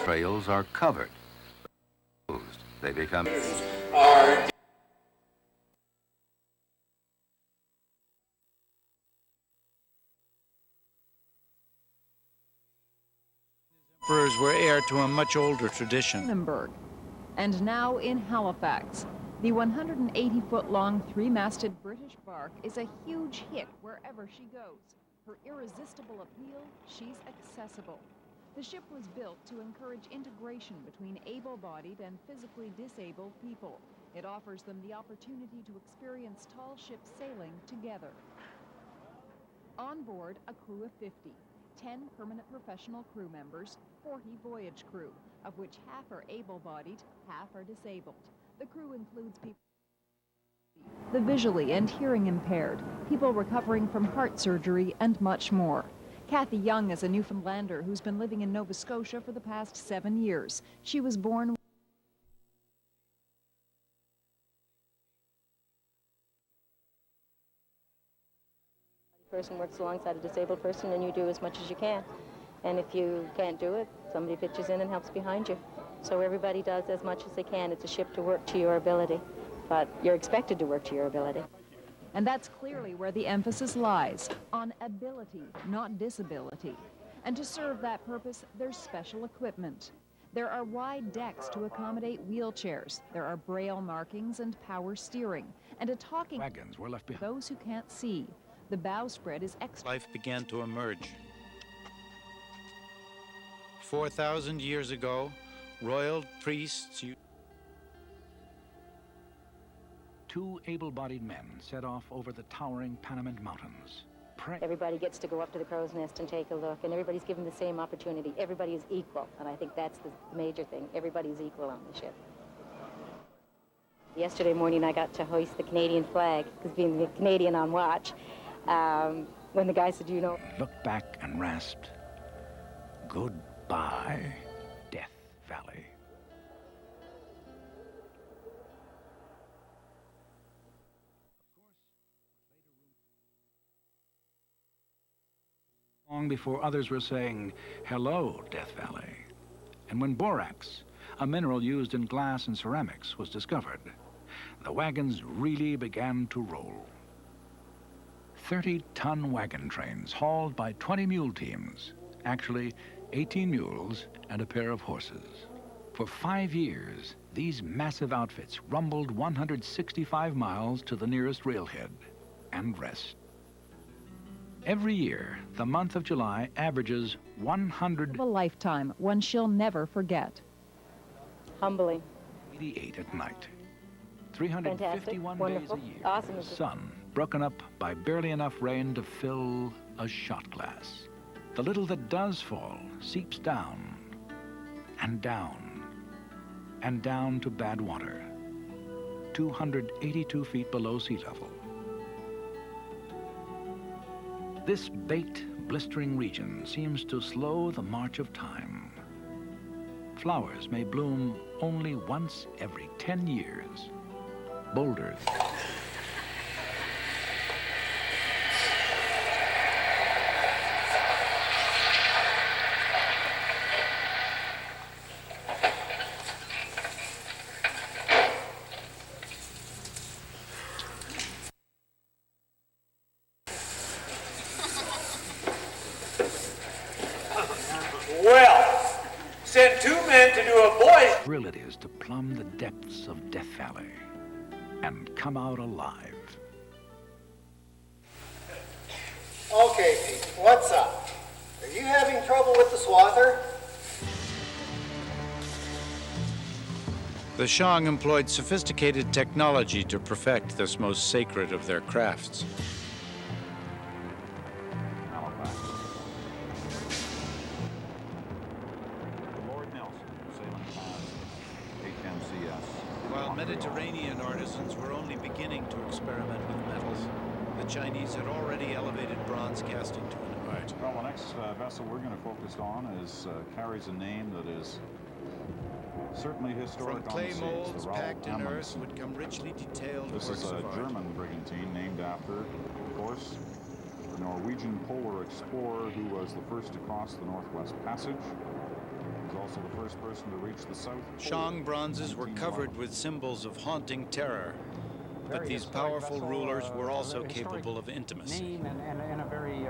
Trails are covered. They become emperors were heir to a much older tradition. Edinburgh, and now in Halifax. The 180-foot-long 3-masted British bark is a huge hit wherever she goes. Her irresistible appeal, she's accessible. The ship was built to encourage integration between able-bodied and physically disabled people. It offers them the opportunity to experience tall ship sailing together. On board, a crew of 50, 10 permanent professional crew members, 40 voyage crew, of which half are able-bodied, half are disabled. The crew includes people the visually and hearing impaired, people recovering from heart surgery, and much more. Kathy Young is a Newfoundlander who's been living in Nova Scotia for the past 7 years. She was born person works alongside a disabled person and you do as much as you can. And if you can't do it, somebody pitches in and helps behind you. So everybody does as much as they can. It's a ship to work to your ability, but you're expected to work to your ability. And that's clearly where the emphasis lies, on ability, not disability. And to serve that purpose, there's special equipment. There are wide decks to accommodate wheelchairs. There are braille markings and power steering. And a talking wagons were left behind. Those who can't see. The bowsprit is extra. Life began to emerge. 4,000 years ago, royal priests... Two able-bodied men set off over the towering Panamint Mountains. Everybody gets to go up to the crow's nest and take a look, and everybody's given the same opportunity. Everybody is equal, and I think that's the major thing. Everybody's equal on the ship. Yesterday morning, I got to hoist the Canadian flag, because being the Canadian on watch, when the guy said, you know... Looked back and rasped, Goodbye, Death Valley. Long before others were saying, hello, Death Valley. And when borax, a mineral used in glass and ceramics, was discovered, the wagons really began to roll. 30-ton wagon trains hauled by 20 mule teams, actually 18 mules and a pair of horses. For 5 years, these massive outfits rumbled 165 miles to the nearest railhead and rest. Every year, the month of July averages 100... A lifetime, one she'll never forget. Humbling. 88 at night. 351 Fantastic. Wonderful. days a year. Awesome. The sun, broken up by barely enough rain to fill a shot glass. The little that does fall seeps down, and down, and down to bad water, 282 feet below sea level. This baked, blistering region seems to slow the march of time. Flowers may bloom only once every 10 years. Boulders. Well, send 2 men to do a boy's... Thrill it is to plumb the depths of Death Valley and come out alive. Okay, Pete, what's up? Are you having trouble with the swather? The Shang employed sophisticated technology to perfect this most sacred of their crafts. While Mediterranean artisans were only beginning to experiment with metals, the Chinese had already elevated bronze casting to an art. Well, the next vessel we're going to focus on carries a name that is certainly historic. From clay on the molds seas, packed in earth Amundsen. would come richly detailed This works is a of art. German brigantine named after, of course, the Norwegian polar explorer who was the first to cross the Northwest Passage. He was also the first person to reach the South Pole. Shang bronzes were covered with symbols of haunting terror, but these powerful rulers were also capable of intimacy. Name and a very...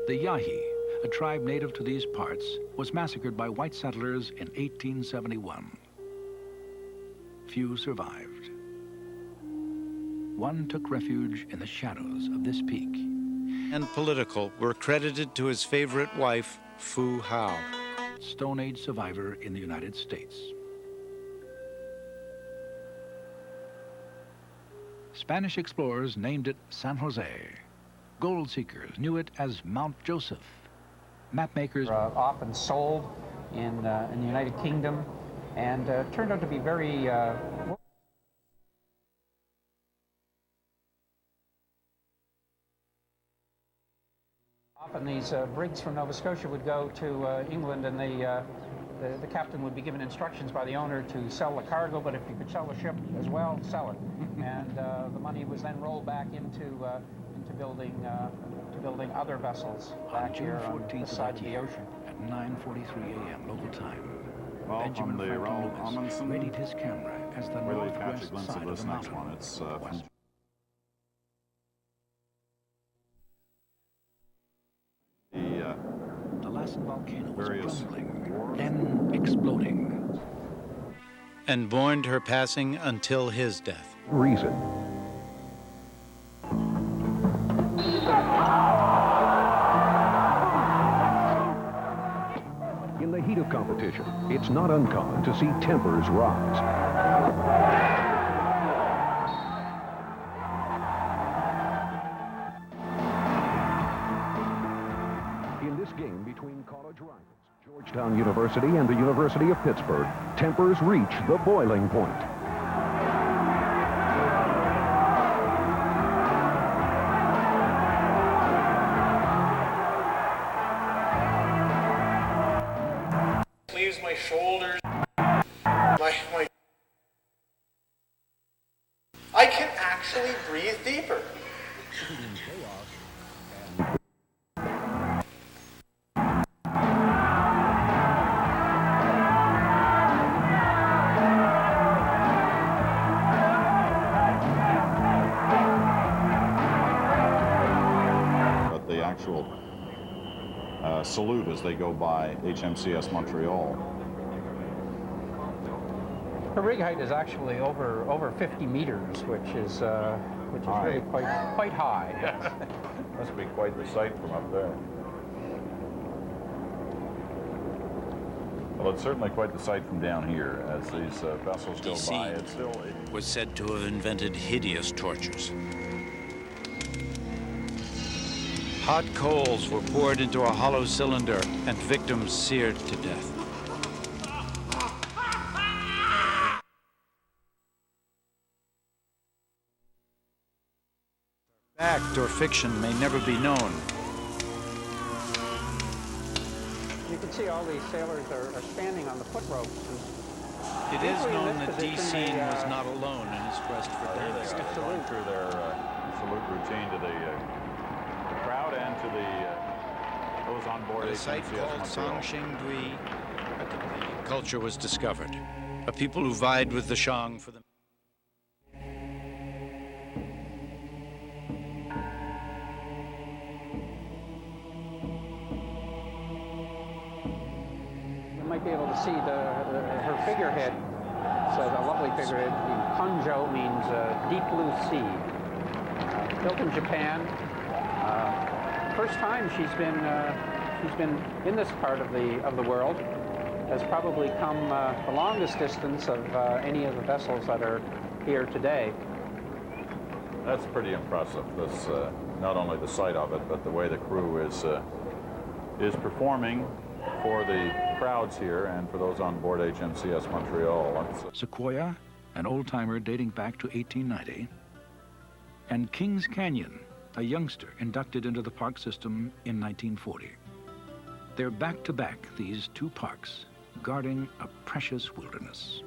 The Yahi, a tribe native to these parts, was massacred by white settlers in 1871. Few survived. One took refuge in the shadows of this peak. And political were credited to his favorite wife, Fu Hao. Stone Age survivor in the United States. Spanish explorers named it San Jose. Gold seekers knew it as Mount Joseph. Mapmakers often sold in the United Kingdom and turned out to be very often these brigs from Nova Scotia would go to England, and the captain would be given instructions by the owner to sell the cargo, but if you could sell the ship as well, sell it. And the money was then rolled back into building other vessels back here on this side of the ocean. At 9:43 a.m. local time, Well, Benjamin from the Franklin Ralph Lewis Amundsen, readied his camera as the really catch a northwest glimpse side of of this the next mountain. one. It's from The Lassen volcano was various crumbling, then exploding. And mourned her passing until his death. Reason. In the heat of competition, it's not uncommon to see tempers rise. In this game between college rivals, Georgetown University and the University of Pittsburgh, tempers reach the boiling point. actually breathe deeper. But the actual salute as they go by HMCS Montreal. Her rig height is actually over 50 meters, which is really quite high. Yes. Must be quite the sight from up there. Well, it's certainly quite the sight from down here as these vessels go by. It still was said to have invented hideous tortures. Hot coals were poured into a hollow cylinder and victims seared to death. Fact or fiction may never be known. You can see all these sailors are standing on the foot ropes. It is known that D.C. was not alone in his quest for Dynasty. going through their salute routine to the crowd and to those on board. At a site called Songshengdui, the culture was discovered. A people who vied with the Shang for the Be able to see her figurehead. It's a lovely figurehead. Honjo means deep blue sea. Built in Japan. First time she's been in this part of the world. Has probably come the longest distance of any of the vessels that are here today. That's pretty impressive. This not only the sight of it, but the way the crew is performing for the crowds here and for those on board HMCS Montreal. Sequoia, an old-timer dating back to 1890, and Kings Canyon, a youngster inducted into the park system in 1940. They're back-to-back, these two parks, guarding a precious wilderness.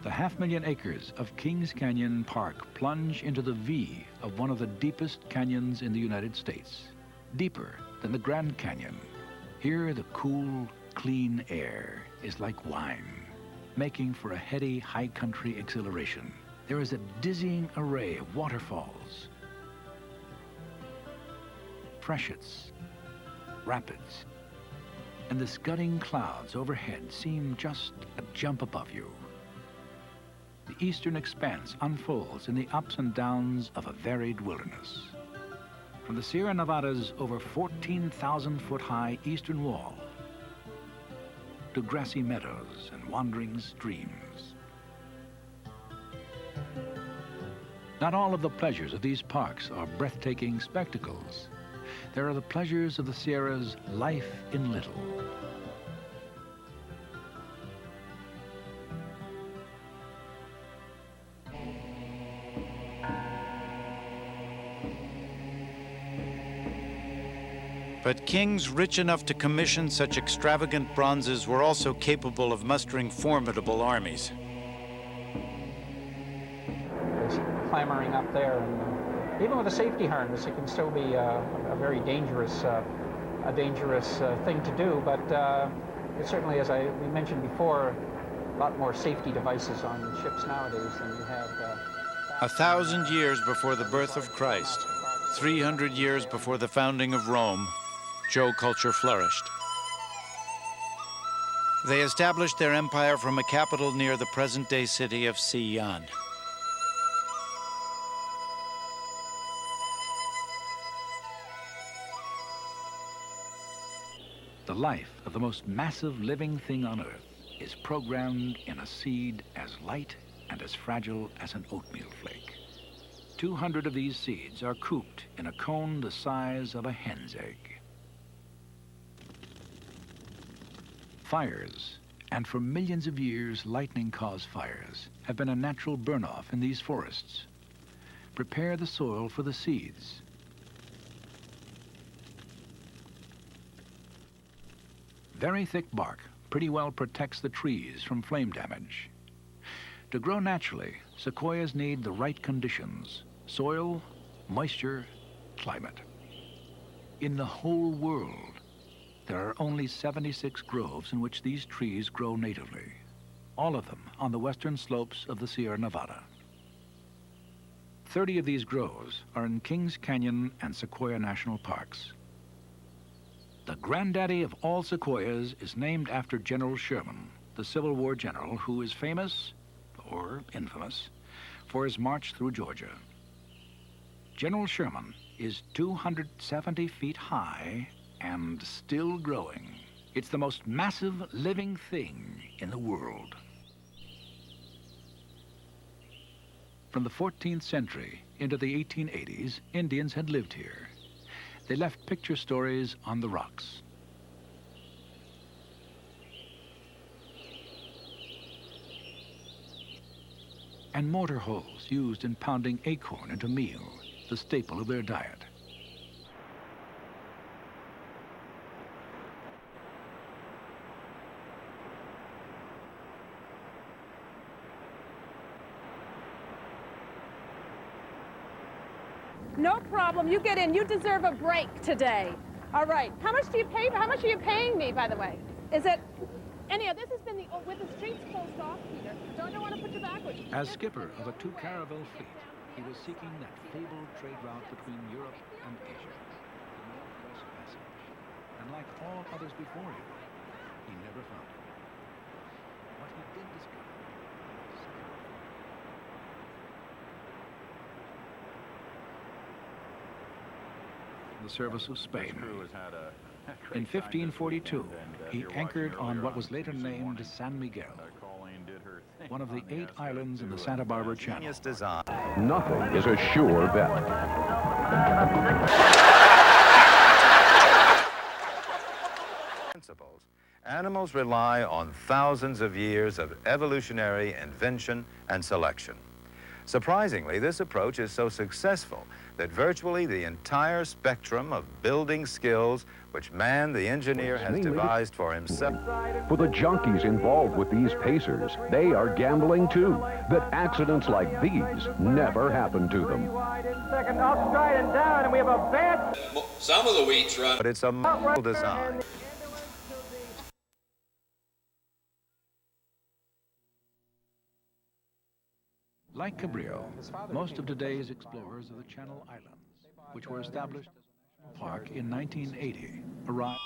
The 500,000 acres of Kings Canyon Park plunge into the V of one of the deepest canyons in the United States, deeper than the Grand Canyon. Here, the cool, clean air is like wine, making for a heady, high-country exhilaration. There is a dizzying array of waterfalls, freshets, rapids, and the scudding clouds overhead seem just a jump above you. The eastern expanse unfolds in the ups and downs of a varied wilderness. From the Sierra Nevada's over 14,000-foot-high eastern wall to grassy meadows and wandering streams. Not all of the pleasures of these parks are breathtaking spectacles. There are the pleasures of the Sierra's life in little. But kings rich enough to commission such extravagant bronzes were also capable of mustering formidable armies. It's clambering up there, and even with a safety harness, it can still be a very dangerous, thing to do. But it certainly, as we mentioned before, a lot more safety devices on ships nowadays than you had. 1,000 years before the birth of Christ, 300 years before the founding of Rome, Zhou culture flourished. They established their empire from a capital near the present-day city of Xi'an. The life of the most massive living thing on Earth is programmed in a seed as light and as fragile as an oatmeal flake. 200 of these seeds are cooped in a cone the size of a hen's egg. Fires, and for millions of years lightning-caused fires, have been a natural burn-off in these forests. Prepare the soil for the seeds. Very thick bark pretty well protects the trees from flame damage. To grow naturally, sequoias need the right conditions: soil, moisture, climate. In the whole world, there are only 76 groves in which these trees grow natively, all of them on the western slopes of the Sierra Nevada. 30 of these groves are in Kings Canyon and Sequoia National Parks. The granddaddy of all sequoias is named after General Sherman, the Civil War general who is famous, or infamous, for his march through Georgia. General Sherman is 270 feet high and still growing. It's the most massive living thing in the world. From the 14th century into the 1880s, Indians had lived here. They left picture stories on the rocks. And mortar holes used in pounding acorn into meal, the staple of their diet. No problem. You get in. You deserve a break today. All right. How much do you pay? How much are you paying me, by the way? Is it? Anyhow, this has been the with the streets closed off, Peter. Don't want to put you backwards. As skipper of a 2 caravel fleet, he was seeking that fabled trade route between Europe and Asia, the Northwest Passage. And like all others before him, he never found it. What he did discover. The service of Spain. In 1542, he anchored on what was later named San Miguel, one of the 8 islands in the Santa Barbara Channel. Nothing is a sure bet. Principles. Animals rely on thousands of years of evolutionary invention and selection. Surprisingly, this approach is so successful that virtually the entire spectrum of building skills which man, the engineer, has devised for himself. For the junkies involved with these pacers, they are gambling too, that accidents like these never happen to them. Second off stride and down, and we have a bad... Some of the wheats run, but it's a model design. Like Cabrillo, most of today's explorers of the Channel Islands, which were established as a national park in 1980, arrived.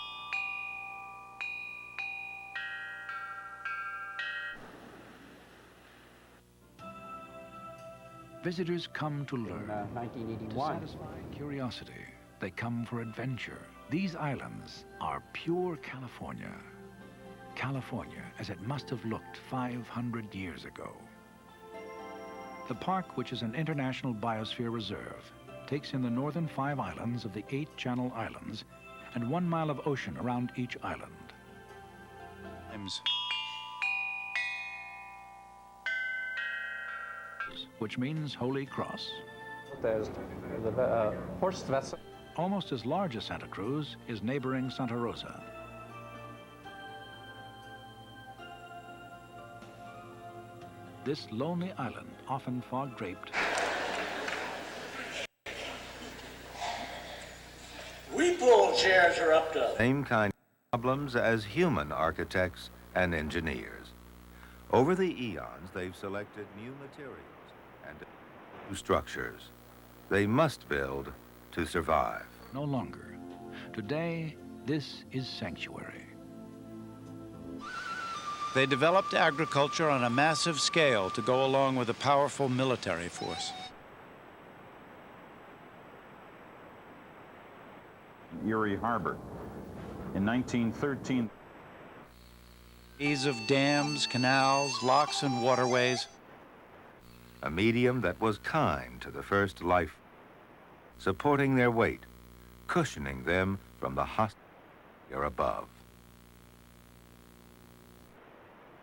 Visitors come to learn, 1981. to satisfy curiosity. They come for adventure. These islands are pure California. California as it must have looked 500 years ago. The park, which is an international biosphere reserve, takes in the northern 5 islands of the 8 Channel Islands and 1 mile of ocean around each island. Which means Holy Cross. There's the horse vessel. Almost as large as Santa Cruz is neighboring Santa Rosa. This lonely island, often fog-draped, We pull chairs are up to Same kind of problems as human architects and engineers. Over the eons, they've selected new materials and new structures. They must build to survive. no longer. Today, this is sanctuary. They developed agriculture on a massive scale to go along with a powerful military force. Erie Harbor. In 1913, Ease of dams, canals, locks, and waterways. A medium that was kind to the first life, supporting their weight, cushioning them from the hostile air above.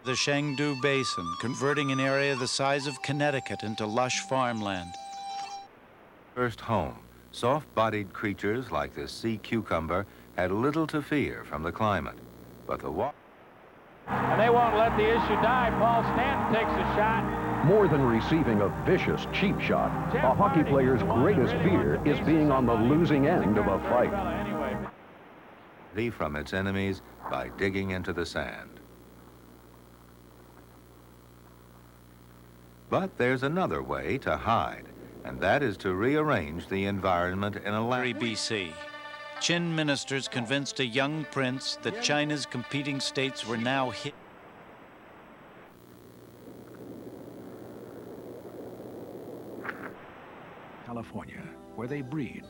The Chengdu Basin, converting an area the size of Connecticut into lush farmland. First home, soft-bodied creatures like the sea cucumber had little to fear from the climate, but the water. And they won't let the issue die. Paul Stanton takes a shot. More than receiving a vicious cheap shot, a hockey player's greatest fear is being on the losing end of a fight. Flee from its enemies by digging into the sand. But there's another way to hide, and that is to rearrange the environment in a lab. BC. Qin ministers convinced a young prince that China's competing states were now hit. California, where they breed.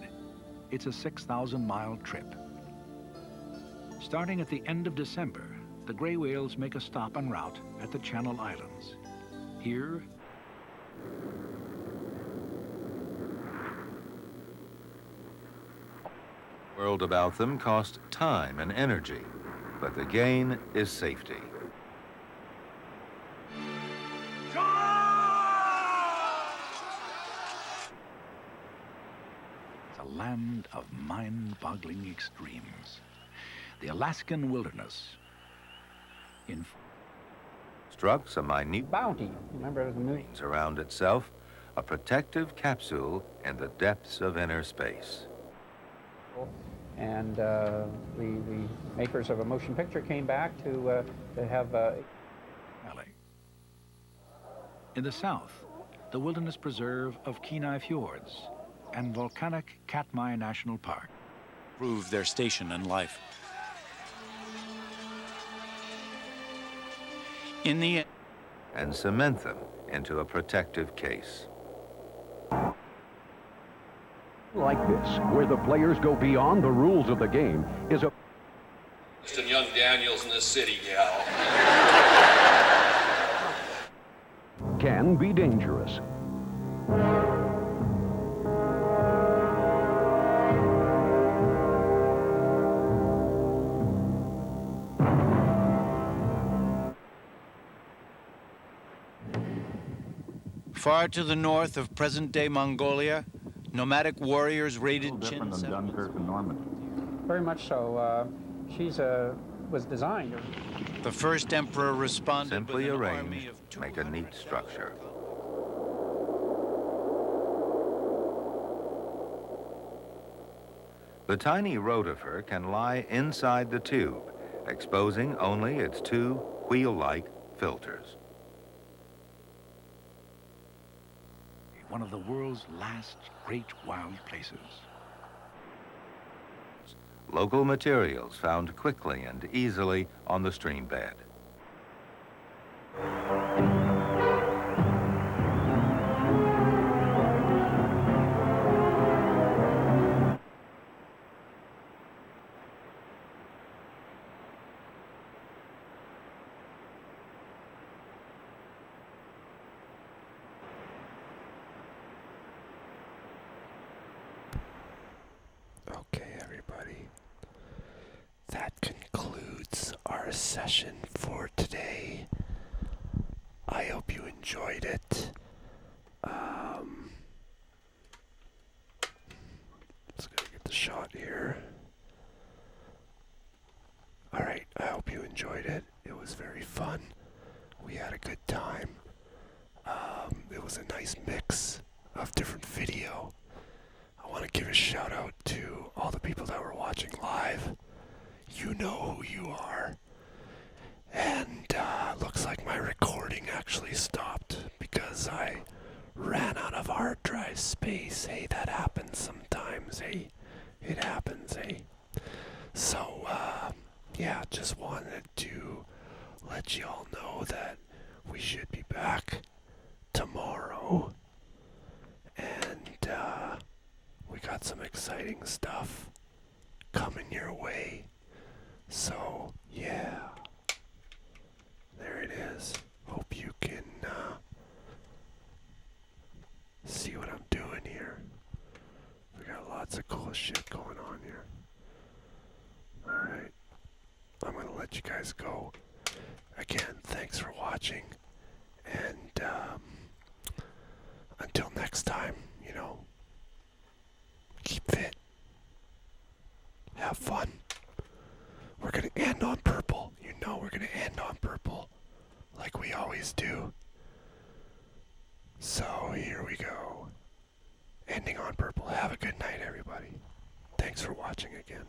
It's a 6,000-mile trip. Starting at the end of December, the gray whales make a stop en route at the Channel Islands. Here, The world about them cost time and energy, but the gain is safety. it's a land of mind-boggling extremes. The Alaskan wilderness. Structs a minute bounty. Remember the movie? Around itself, a protective capsule in the depths of inner space. And the makers of a motion picture came back to have Valley. In the south, the wilderness preserve of Kenai Fjords and volcanic Katmai National Park. Prove their station in life. In the end, and cement them into a protective case. Like this, where the players go beyond the rules of the game, is a... And young Daniels in this city, gal. can be dangerous. far to the north of present-day Mongolia, nomadic warriors raided Qin different than Dunkirk and Normandy. Very much so. She's was designed. The first emperor responded Simply arranged to make a neat structure. The tiny rotifer can lie inside the tube, exposing only its two wheel-like filters. One of the world's last great wild places. Local materials found quickly and easily on the stream bed. Okay, everybody. That concludes our session for today. I hope you enjoyed it. Let's go get the shot here. Alright, I hope you enjoyed it. It was very fun. We had a good time. It was a nice mix of different video. I want to give a shout out to all the people that were watching live. You know who you are. And looks like my recording actually stopped because I ran out of hard drive space. Hey, that happens sometimes. Hey, it happens. Hey. So, yeah, just wanted to let y'all know that we should be back tomorrow. And, we got some exciting stuff coming your way. So, yeah. There it is. Hope you can see what I'm doing here. We got lots of cool shit going on here. Alright. I'm going to let you guys go. Again, thanks for watching. And until next time, you know, keep fit. Have fun. We're going to end on purple. You know we're going to end on purple. Like we always do. So here we go. Ending on purple. Have a good night, everybody. Thanks for watching again.